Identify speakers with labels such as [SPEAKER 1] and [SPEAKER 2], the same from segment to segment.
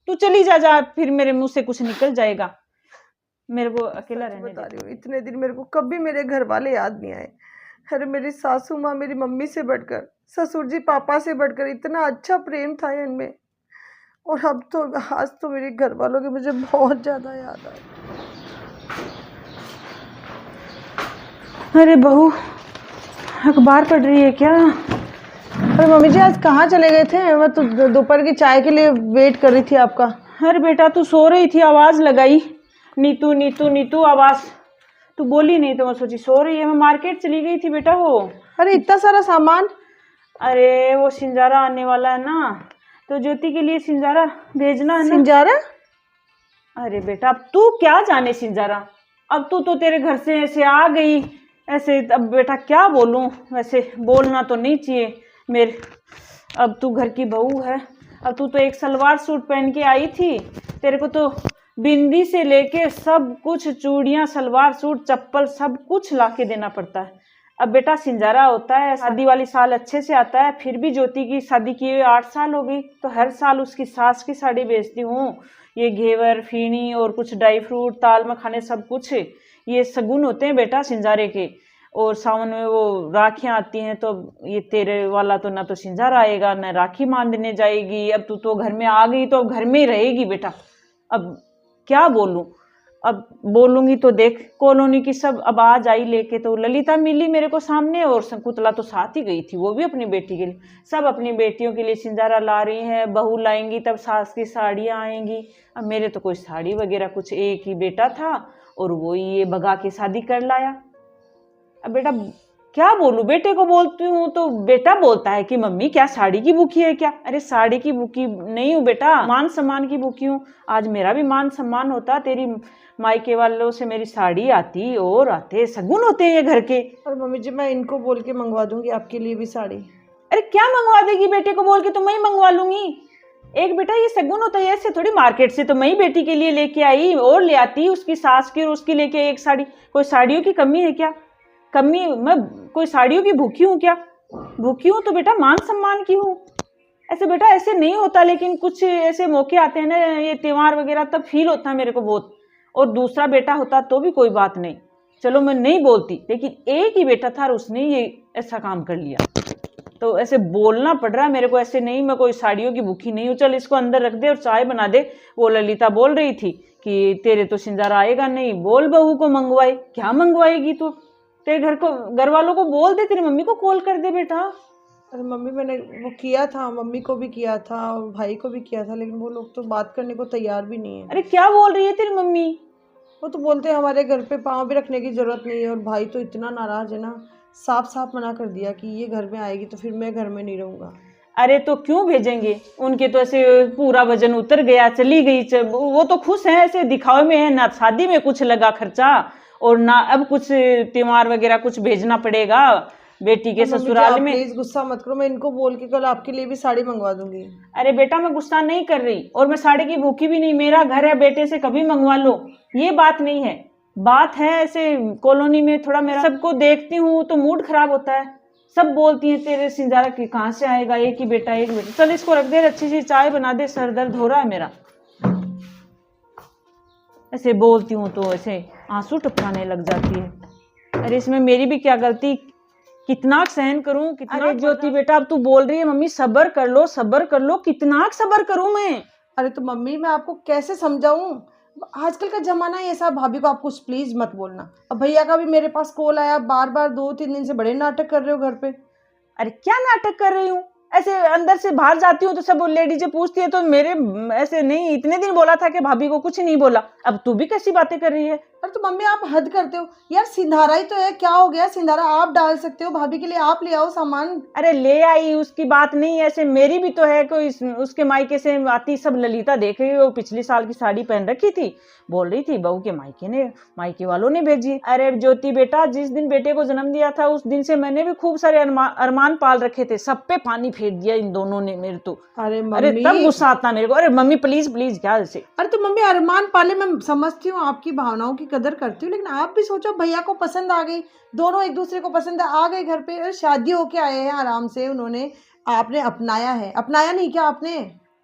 [SPEAKER 1] तू चली जा, फिर मेरे मुंह से कुछ निकल जाएगा। मेरे को अकेला रहने
[SPEAKER 2] बता रही हूँ, इतने दिन मेरे को कभी मेरे घर वाले याद नहीं आए। अरे मेरी सासू माँ मेरी मम्मी से बढ़कर, ससुर जी पापा से बढ़कर इतना अच्छा प्रेम था इनमें, और अब तो आज तो मेरे घर वालों की मुझे बहुत ज्यादा याद आ रही।
[SPEAKER 1] अरे बहू, अखबार पढ़ रही है क्या?
[SPEAKER 2] अरे मम्मी जी आज कहाँ चले गए थे? मैं तो दोपहर की चाय के लिए वेट कर रही थी आपका।
[SPEAKER 1] अरे बेटा तू सो रही थी, आवाज लगाई, नीतू नीतू नीतू आवाज, तू बोली नहीं तो मैं सोची सो रही है। मैं मार्केट चली गई थी बेटा। वो
[SPEAKER 2] अरे इतना सारा सामान?
[SPEAKER 1] अरे वो सिंजारा आने वाला है ना, तो ज्योति के लिए सिंजारा भेजना है ना।
[SPEAKER 2] सिंजारा?
[SPEAKER 1] अरे बेटा अब तू क्या जाने सिंजारा, अब तू तो तेरे घर से ऐसे आ गई ऐसे। अब बेटा क्या बोलूं, वैसे बोलना तो नहीं चाहिए मेरे, अब तू घर की बहू है। अब तू तो एक सलवार सूट पहन के आई थी, तेरे को तो बिंदी से लेके सब कुछ, चूड़ियां, सलवार सूट, चप्पल, सब कुछ ला के देना पड़ता है। अब बेटा सिंजारा होता है, शादी वाली साल अच्छे से आता है, फिर भी ज्योति की शादी किए हुए 8 साल हो गई, तो हर साल उसकी सास की साड़ी बेचती हूँ। ये घेवर, फीनी और कुछ ड्राई फ्रूट, ताल मखाने, सब कुछ ये सगुन होते हैं बेटा सिंजारे के। और सावन में वो राखियां आती हैं, तो ये तेरे वाला तो ना तो सिंजारा आएगा ना राखी बांधने जाएगी। अब तू तो घर में आ गई तो अब घर में ही रहेगी बेटा। अब क्या बोलूं, अब बोलूंगी तो देख कॉलोनी की सब अब आज आई लेके, तो ललिता मिली मेरे को सामने, और शकुंतला तो साथ ही गई थी, वो भी अपनी बेटी के लिए। सब अपनी बेटियों के लिए सिंजारा ला रही हैं, बहू लाएंगी तब सास की साड़ियाँ आएंगी। अब मेरे तो कोई साड़ी वगैरह कुछ, एक ही बेटा था और वो ये भगा के शादी कर लाया। अब बेटा क्या बोलूं, बेटे को बोलती हूँ तो बेटा बोलता है कि मम्मी क्या साड़ी की भूखी है क्या? अरे साड़ी की भूखी नहीं हूँ बेटा, मान सम्मान की भूखी हूँ। आज मेरा भी मान सम्मान होता, तेरी मायके वालों से मेरी साड़ी आती और आते सगुन होते हैं ये घर के।
[SPEAKER 2] और मम्मी जी मैं इनको बोल के मंगवा दूंगी आपके लिए भी साड़ी।
[SPEAKER 1] अरे क्या मंगवा देगी, बेटे को बोल के तो मैं ही मंगवा लूंगी। एक बेटा ये सगुन होता है, ऐसे थोड़ी मार्केट से तो मैं ही बेटी के लिए लेके आई और ले आती, उसकी सास की और उसकी लेके एक साड़ी। कोई साड़ियों की कमी है क्या? कमी, मैं कोई साड़ियों की भूखी हूँ क्या? भूखी हूँ तो बेटा मान सम्मान की हूँ। ऐसे बेटा ऐसे नहीं होता, लेकिन कुछ ऐसे मौके आते हैं ना, ये त्योहार वगैरह, तब फील होता है मेरे को बहुत। और दूसरा बेटा होता तो भी कोई बात नहीं, चलो मैं नहीं बोलती, लेकिन एक ही बेटा था और उसने ये ऐसा काम कर लिया, तो ऐसे बोलना पड़ रहा है मेरे को। ऐसे नहीं, मैं कोई साड़ियों की भूखी नहीं हूँ। चल इसको अंदर रख दे और चाय बना दे। वो ललिता बोल रही थी कि तेरे तो सिंजारा आएगा नहीं, बोल बहू को मंगवाए। क्या मंगवाएगी तू? तेरे घर वालों को बोल दे, तेरी मम्मी को कॉल कर दे बेटा।
[SPEAKER 2] अरे मम्मी मैंने वो किया था, मम्मी को भी किया था और भाई को भी किया था, लेकिन वो लोग तो बात करने को तैयार भी नहीं है।
[SPEAKER 1] अरे क्या बोल रही है तेरी मम्मी?
[SPEAKER 2] वो तो बोलते हैं हमारे घर पे पाँव भी रखने की जरूरत नहीं है, और भाई तो इतना नाराज है ना, साफ साफ मना कर दिया कि ये घर में आएगी तो फिर मैं घर में नहीं रहूंगा।
[SPEAKER 1] अरे तो क्यों भेजेंगे, उनके तो ऐसे पूरा वजन उतर गया, चली गई। वो तो खुश है, ऐसे दिखावे में है ना, शादी में कुछ लगा खर्चा और ना अब कुछ त्योहार वगैरह कुछ भेजना पड़ेगा बेटी के ससुराल में।
[SPEAKER 2] प्लीज गुस्सा मत करो, मैं इनको बोल के कल आपके लिए भी साड़ी मंगवा दूंगी।
[SPEAKER 1] अरे बेटा मैं गुस्सा नहीं कर रही और मैं साड़ी की भूखी भी नहीं, मेरा घर है, बेटे से कभी मंगवा लो, ये बात नहीं है। बात है ऐसे कॉलोनी में थोड़ा मेरा सबको देखती हूँ तो मूड खराब होता है, सब बोलती हैं तेरे सिंजारा की कहाँ से आएगा, एक ही बेटा एक बेटा। चल इसको रख दे, अच्छी सी चाय बना दे, सर दर्द हो रहा है मेरा। ऐसे बोलती हूँ तो ऐसे आंसू टपकाने लग जाती है। अरे इसमें मेरी भी क्या गलती, कितना सहन करूं, कितना। अरे ज्योति बेटा अब तू बोल रही है मम्मी सब्र कर लो सब्र कर लो, कितना सब्र करूं मैं?
[SPEAKER 2] अरे तो मम्मी मैं आपको कैसे समझाऊं, आजकल का जमाना है ऐसा। भाभी को आप कुछ प्लीज मत बोलना। अब भैया का भी मेरे पास कॉल आया, बार बार 2-3 दिन से बड़े नाटक कर रहे हो घर पे।
[SPEAKER 1] अरे क्या नाटक कर रही हूँ? ऐसे अंदर से बाहर जाती हूँ तो सब लेडीजें पूछती है, तो मेरे ऐसे नहीं, इतने दिन बोला था कि भाभी को कुछ नहीं बोला, अब तू भी कैसी बातें कर रही है?
[SPEAKER 2] अरे तो मम्मी आप हद करते हो यार, सिंधारा ही तो है, क्या हो गया, सिंधारा आप डाल सकते हो, भाभी के लिए आप ले आओ सामान।
[SPEAKER 1] अरे ले आई, उसकी बात नहीं, ऐसे मेरी भी तो है, कोई उसके मायके से आती सब ललिता देख रही, वो पिछली साल की साड़ी पहन रखी थी, बोल रही थी बहू के मायके वालों ने भेजी। अरे ज्योति बेटा जिस दिन बेटे को जन्म दिया था उस दिन से मैंने भी खूब सारे अरमान पाल रखे थे, सब पे पानी फेर दिया इन दोनों ने मेरे तो।
[SPEAKER 2] अरे
[SPEAKER 1] अरे तब गुस्सा आता मेरे को। अरे मम्मी प्लीज प्लीज क्या ऐसे?
[SPEAKER 2] अरे तो मम्मी अरमान पाले, मैं समझती हूँ आपकी भावनाओं की कदर करती हूँ, लेकिन आप भी सोचो भैया को पसंद आ गई, दोनों एक दूसरे को पसंद आ गए घर पे, शादी होके आए हैं आराम से उन्होंने, आपने अपनाया है, अपनाया नहीं क्या आपने?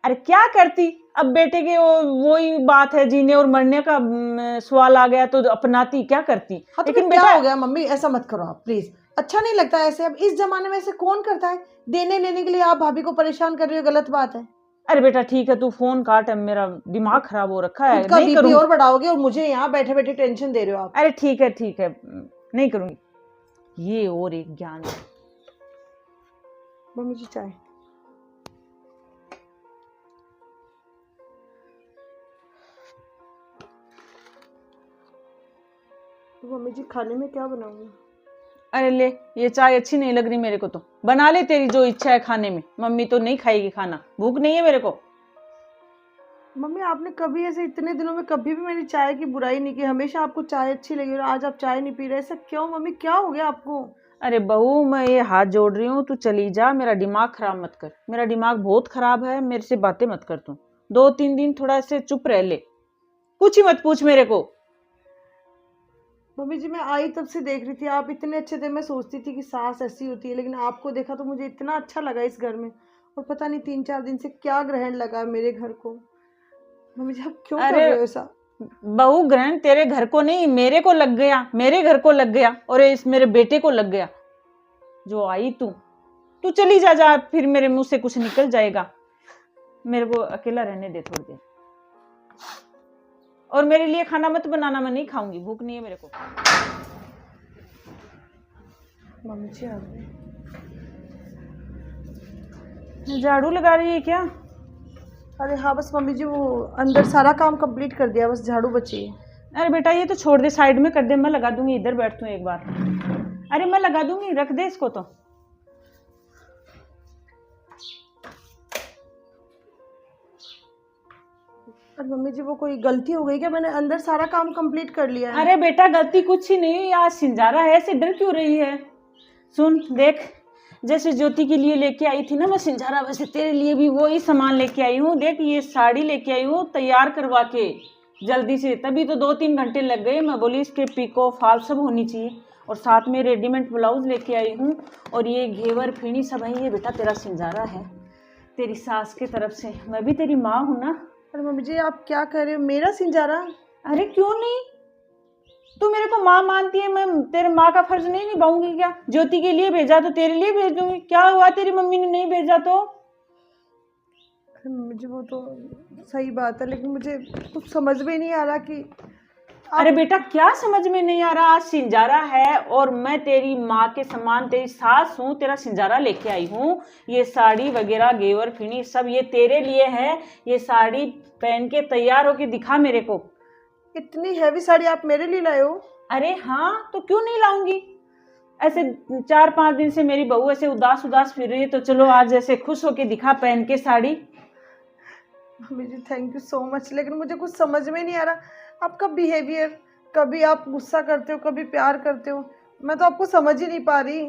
[SPEAKER 1] अरे क्या करती, अब बेटे के वही बात है, जीने और मरने का सवाल आ गया तो अपनाती, क्या करती।
[SPEAKER 2] हाँ तो
[SPEAKER 1] लेकिन
[SPEAKER 2] फिर क्या
[SPEAKER 1] बेटा
[SPEAKER 2] हो गया मम्मी, ऐसा मत करो आप प्लीज, अच्छा नहीं लगता ऐसे। अब इस जमाने में ऐसे कौन करता है, देने लेने के लिए आप भाभी को परेशान कर रहे हो, गलत बात है।
[SPEAKER 1] अरे बेटा ठीक है, तू फोन काट, अब मेरा दिमाग खराब हो रखा
[SPEAKER 2] खुद
[SPEAKER 1] है,
[SPEAKER 2] का
[SPEAKER 1] नहीं
[SPEAKER 2] बीपी
[SPEAKER 1] करूंगी।
[SPEAKER 2] और बढ़ाओगे और मुझे यहाँ बैठे बैठे टेंशन दे रहे हो आप।
[SPEAKER 1] अरे ठीक है ठीक है, नहीं करूंगी। ये और एक ज्ञान है।
[SPEAKER 2] मम्मी जी चाय। तो मम्मी जी खाने में क्या बनाऊंगी?
[SPEAKER 1] अरे ले, ये चाय अच्छी नहीं लग रही मेरे को, तो बना ले तेरी जो इच्छा है खाने में, मम्मी तो नहीं खाएगी खाना, भूख नहीं है मेरे को।
[SPEAKER 2] मम्मी आपने कभी ऐसे इतने दिनों में कभी भी मेरी चाय की बुराई नहीं की, हमेशा आपको चाय अच्छी लगी और आज आप चाय नहीं पी रहे, ऐसा क्यों मम्मी, क्या हो गया आपको?
[SPEAKER 1] अरे बहू, मैं ये हाथ जोड़ रही हूँ, तू चली जा, मेरा दिमाग खराब मत कर, मेरा दिमाग बहुत खराब है, मेरे से बातें मत कर तू। 2-3 दिन थोड़ा ऐसे चुप रह ले, कुछ ही मत पूछ मेरे को।
[SPEAKER 2] मम्मी जी मैं आई तब से देख रही थी आप इतने अच्छे थे, मैं सोचती थी कि सास ऐसी होती है, लेकिन आपको देखा तो मुझे इतना अच्छा लगा इस घर में। और पता नहीं 3-4 दिन से क्या ग्रहण लगा है मेरे घर को। मम्मी जी आप क्यों कर
[SPEAKER 1] अरे
[SPEAKER 2] रहे हो ऐसा?
[SPEAKER 1] बहू, ग्रहण तेरे घर को नहीं, मेरे को लग गया, मेरे घर को लग गया और इस मेरे बेटे को लग गया। जो आई तू तू चली जा, जा, फिर मेरे मुंह से कुछ निकल जाएगा। मेरे को अकेला रहने दे थोड़ी देर, और मेरे लिए खाना मत बनाना, मैं नहीं खाऊंगी, भूख नहीं है मेरे को।
[SPEAKER 2] मम्मी जी आ गए।
[SPEAKER 1] झाड़ू लगा रही है क्या?
[SPEAKER 2] अरे हाँ बस मम्मी जी वो अंदर सारा काम कंप्लीट कर दिया, बस झाड़ू बची है।
[SPEAKER 1] अरे बेटा ये तो छोड़ दे, साइड में कर दे, मैं लगा दूंगी, इधर बैठ तू एक बार। अरे मैं लगा दूंगी, रख दे इसको तो।
[SPEAKER 2] अरे मम्मी जी वो कोई गलती हो गई क्या, मैंने अंदर सारा काम कंप्लीट कर लिया है।
[SPEAKER 1] अरे बेटा गलती कुछ ही नहीं, आज सिंजारा है, ऐसे डर क्यों रही है। सुन देख, जैसे ज्योति के लिए लेके आई थी ना मैं सिंजारा, वैसे तेरे लिए भी वही सामान लेके आई हूँ। देख ये साड़ी लेके आई हूँ तैयार करवा के जल्दी से, तभी तो 2-3 घंटे लग गए। मैं बोली इसके पिको फॉल सब होनी चाहिए, और साथ में रेडीमेड ब्लाउज लेके आई हूँ, और ये घेवर फीणी सब है। ये बेटा तेरा सिंजारा है, तेरी सास की तरफ से, मैं भी तेरी माँ हूँ ना।
[SPEAKER 2] अरे मम्मी जी आप क्या कर रहे हो, मेरा सिंजारा?
[SPEAKER 1] अरे क्यों नहीं, तू मेरे को माँ मानती है, मैं तेरे माँ का फर्ज नहीं निभाऊंगी क्या? ज्योति के लिए भेजा तो तेरे लिए भेज दूंगी, क्या हुआ तेरी मम्मी ने नहीं भेजा तो?
[SPEAKER 2] अरे मम्मी जी वो तो सही बात है, लेकिन मुझे कुछ समझ में नहीं आ रहा कि
[SPEAKER 1] अरे बेटा क्या समझ में नहीं आ रहा, आज सिंजारा है और मैं तेरी माँ के समान तेरी सास हूँ, तेरा सिंजारा लेके आई हूँ। ये साड़ी वगैरह घेवर फीणी सब ये तेरे लिए है, ये साड़ी पहन के तैयार होके दिखा मेरे को।
[SPEAKER 2] इतनी हैवी साड़ी आप मेरे लिए लाए हो?
[SPEAKER 1] अरे हाँ, तो क्यों नहीं लाऊंगी। ऐसे 4-5 दिन से मेरी बहू ऐसे उदास उदास फिर रही है, तो चलो आज ऐसे खुश होके दिखा पहन के sari.
[SPEAKER 2] Mummy ji thank you so much, लेकिन मुझे कुछ समझ में नहीं आ रहा आपका बिहेवियर, कभी आप गुस्सा करते हो कभी प्यार करते हो, मैं तो आपको समझ ही नहीं पा रही।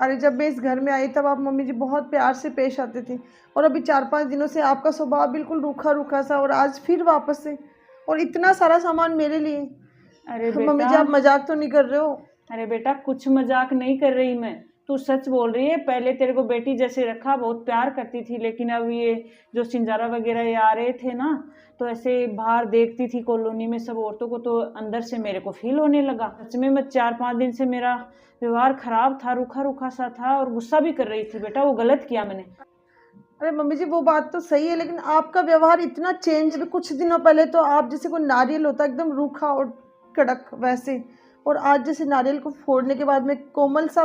[SPEAKER 2] अरे जब मैं इस घर में आई तब आप मम्मी जी बहुत प्यार से पेश आते थे, और अभी 4-5 दिनों से आपका स्वभाव बिल्कुल रूखा रूखा सा, और आज फिर वापस से, और इतना सारा सामान मेरे लिए।
[SPEAKER 1] अरे
[SPEAKER 2] मम्मी जी
[SPEAKER 1] बेटा,
[SPEAKER 2] आप मजाक तो नहीं कर रहे हो?
[SPEAKER 1] अरे बेटा कुछ मजाक नहीं कर रही मैं, तू सच बोल रही है। पहले तेरे को बेटी जैसे रखा, बहुत प्यार करती थी, लेकिन अब ये जो सिंजारा वगैरह ये आ रहे थे ना, तो ऐसे बाहर देखती थी कॉलोनी में सब औरतों को, तो अंदर से मेरे को फील होने लगा। सच में मैं 4-5 दिन से मेरा व्यवहार खराब था, रूखा रूखा सा था, और गुस्सा भी कर रही थी। बेटा वो गलत किया मैंने।
[SPEAKER 2] अरे मम्मी जी वो बात तो सही है, लेकिन आपका व्यवहार इतना चेंज, कुछ दिनों पहले तो आप जैसे कोई नारियल होता एकदम रूखा और कड़क वैसे, और आज जैसे नारियल को फोड़ने के बाद में कोमल सा।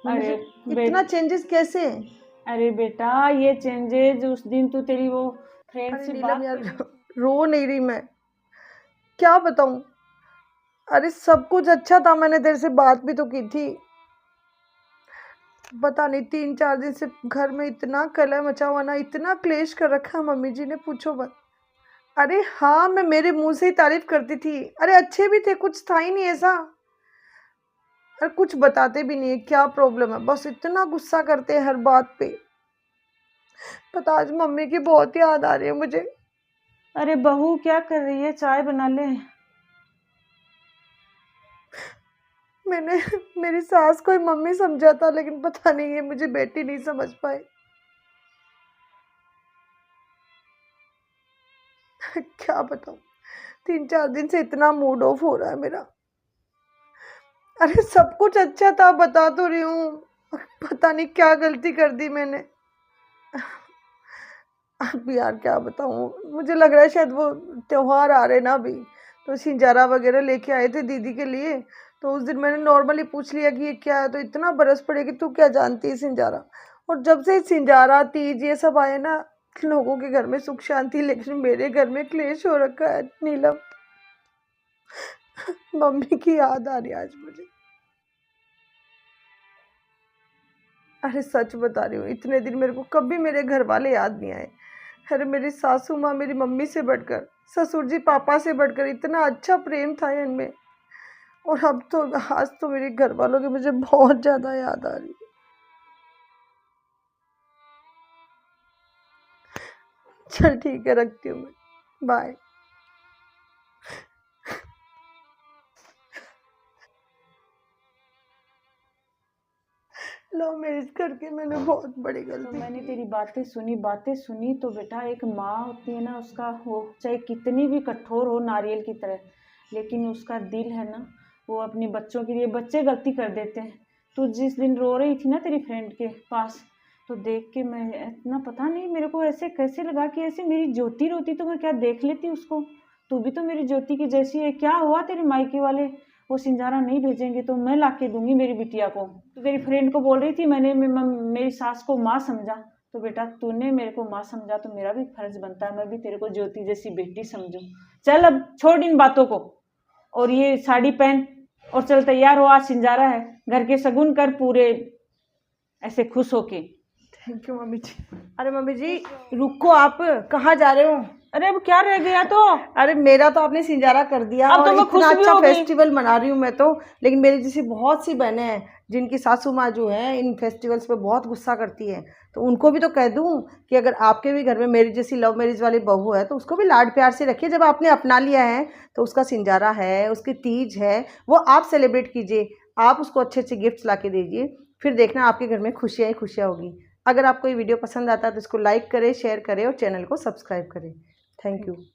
[SPEAKER 2] मम्मी जी
[SPEAKER 1] अरे
[SPEAKER 2] इतना चेंजेस कैसे?
[SPEAKER 1] अरे बेटा ये चेंजेस उस दिन तू तेरी वो फ्रेंड
[SPEAKER 2] अरे
[SPEAKER 1] से
[SPEAKER 2] नीलम
[SPEAKER 1] बात
[SPEAKER 2] यार
[SPEAKER 1] कर।
[SPEAKER 2] रो नहीं रही मैं, क्या बताऊं। अरे सब कुछ अच्छा था, मैंने तेरे से बात भी तो की थी। पता नहीं 3-4 दिन से घर में इतना कलह मचा हुआ ना, इतना क्लेश कर रखा है मम्मी जी ने, पूछो मत। अरे हाँ मैं मेरे मुंह से ही तारीफ करती थी, अरे अच्छे भी थे, कुछ था ही नहीं ऐसा। अरे कुछ बताते भी नहीं है क्या प्रॉब्लम है, बस इतना गुस्सा करते हैं हर बात पे। पता आज मम्मी की बहुत याद आ रही है मुझे।
[SPEAKER 1] अरे बहू क्या कर रही है, चाय बना ले।
[SPEAKER 2] मैंने मेरी सास को ही मम्मी समझा था, लेकिन पता नहीं है मुझे बेटी नहीं समझ पाई। क्या बताऊँ, 3-4 दिन से इतना मूड ऑफ हो रहा है मेरा। अरे सब कुछ अच्छा था, बता तो रही हूँ। पता नहीं क्या गलती कर दी मैंने। अब यार क्या बताऊँ, मुझे लग रहा है शायद वो त्योहार आ रहे ना अभी, तो सिंजारा वगैरह लेके आए थे दीदी के लिए। तो उस दिन मैंने नॉर्मली पूछ लिया कि ये क्या है, तो इतना बरस पड़े कि तू क्या जानती है सिंजारा। और जब से सिंजारा तीज ये सब आए ना, लोगों के घर में सुख शांति, लेकिन मेरे घर में क्लेश हो रखा है नीलम। मम्मी की याद आ रही है आज मुझे। अरे सच बता रही हूँ, इतने दिन मेरे को कभी मेरे घर वाले याद नहीं आए। अरे मेरी सासू माँ मेरी मम्मी से बढ़कर, ससुर जी पापा से बढ़कर, इतना अच्छा प्रेम था इनमें। और अब तो आज तो मेरे घर वालों की मुझे बहुत ज़्यादा याद आ रही है। चल ठीक है, रखती हूँ मैं, बाय। लव मैरिज करके मैंने बहुत बड़ी
[SPEAKER 1] तो
[SPEAKER 2] गलती
[SPEAKER 1] मैंने
[SPEAKER 2] की।
[SPEAKER 1] तेरी बातें सुनी तो बेटा, एक माँ होती है ना, उसका वो चाहे कितनी भी कठोर हो नारियल की तरह, लेकिन उसका दिल है ना, वो अपने बच्चों के लिए, बच्चे गलती कर देते हैं। तू जिस दिन रो रही थी ना तेरी फ्रेंड के पास, तो देख के मैं इतना, पता नहीं मेरे को ऐसे कैसे लगा कि ऐसे मेरी ज्योति रोती तो मैं क्या देख लेती उसको। तू भी तो मेरी ज्योति की जैसी है। क्या हुआ, तेरे मायके वाले वो सिंजारा नहीं भेजेंगे तो मैं ला के दूंगी मेरी बिटिया को। तो तेरी फ्रेंड को बोल रही थी मैंने मेरी सास को माँ समझा, तो बेटा तूने मेरे को माँ समझा तो मेरा भी फर्ज बनता है मैं भी तेरे को ज्योति जैसी बेटी समझूं। चल अब छोड़ इन बातों को, और ये साड़ी पहन और चल तैयार हो, आज सिंजारा है, घर के शगुन कर पूरे ऐसे खुश होके।
[SPEAKER 2] थैंक यू मम्मी जी। अरे मम्मी जी रुको, आप कहाँ जा रहे हो?
[SPEAKER 1] अरे अब क्या रह गया तो?
[SPEAKER 2] अरे मेरा तो आपने सिंजारा कर दिया,
[SPEAKER 1] अब
[SPEAKER 2] और
[SPEAKER 1] तो मैं
[SPEAKER 2] इतना
[SPEAKER 1] खुश भी
[SPEAKER 2] अच्छा
[SPEAKER 1] हो गई।
[SPEAKER 2] फेस्टिवल मना रही हूँ मैं तो। लेकिन मेरी जैसी बहुत सी बहनें हैं जिनकी सासू माँ जो है इन फेस्टिवल्स पे बहुत गुस्सा करती है, तो उनको भी तो कह दूँ कि अगर आपके भी घर में मेरी जैसी लव मैरिज वाली बहू है तो उसको भी लाड प्यार से रखिए। जब आपने अपना लिया है तो उसका सिंजारा है, उसकी तीज है, वो आप सेलिब्रेट कीजिए। आप उसको अच्छे अच्छे गिफ्ट्स ला के दीजिए, फिर देखना आपके घर में खुशियाँ ही खुशियाँ होगी। अगर आपको ये वीडियो पसंद आता है तो इसको लाइक करें, शेयर करें और चैनल को सब्सक्राइब करें। Thank you.